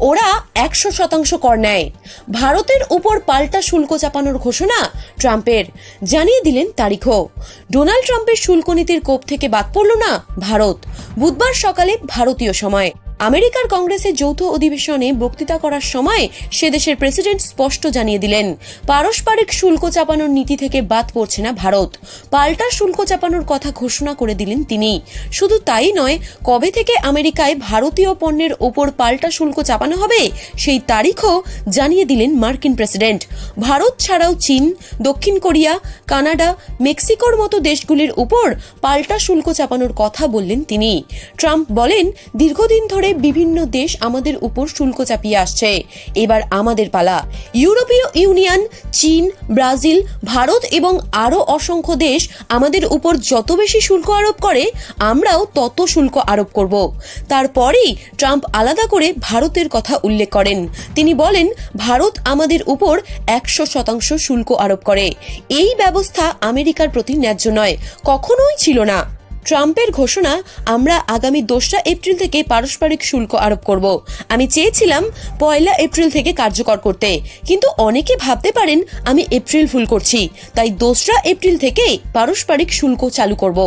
ওরা 100% কর নেয়। ভারতের উপর পাল্টা শুল্ক চাপানোর ঘোষণা ট্রাম্পের, জানিয়ে দিলেন তারিখও। ডোনাল্ড ট্রাম্পের শুল্ক নীতির কোপ থেকে বাদ পড়ল না ভারত। বুধবার সকালে ভারতীয় সময় আমেরিকার কংগ্রেসের যৌথ অধিবেশনে বক্তৃতা করার সময় সে দেশের প্রেসিডেন্ট স্পষ্ট জানিয়ে দিলেন, পারস্পরিক শুল্ক চাপানোর নীতি থেকে বাদ পড়ছে না ভারত। পাল্টা শুল্ক চাপানোর কথা ঘোষণা করে দিলেন তিনি। শুধু তাই নয়, কবে থেকে আমেরিকায় ভারতীয় পণ্যের ওপর পাল্টা শুল্ক চাপানো হবে সেই তারিখও জানিয়ে দিলেন মার্কিন প্রেসিডেন্ট। ভারত ছাড়াও চীন, দক্ষিণ কোরিয়া, কানাডা, মেক্সিকোর মতো দেশগুলির উপর পাল্টা শুল্ক চাপানোর কথা বললেন তিনি। ট্রাম্প বলেন, দীর্ঘদিন ধরে বিভিন্ন দেশ আমাদের উপর শুল্ক চাপিয়ে আসছে, এবার আমাদের পালা। ইউরোপীয় ইউনিয়ন, চীন, ব্রাজিল, ভারত এবং আরও অসংখ্য দেশ আমাদের উপর যত বেশি শুল্ক আরোপ করে, আমরাও তত শুল্ক আরোপ করব। তারপরেই ট্রাম্প আলাদা করে ভারতের কথা উল্লেখ করেন। তিনি বলেন, ভারত আমাদের উপর 100% শুল্ক আরোপ করে। এই ব্যবস্থা আমেরিকার প্রতি ন্যায্য নয়, কখনোই ছিল না। ট্রাম্পের ঘোষণা, আমরা আগামী 2 এপ্রিল থেকে পারস্পরিক শুল্ক আরোপ করব। আমি চেয়েছিলাম 1 এপ্রিল থেকে কার্যকর করতে, কিন্তু অনেকে ভাবতে পারেন আমি এপ্রিল ফুল করছি, তাই 2 এপ্রিল থেকে পারস্পরিক শুল্ক চালু করব।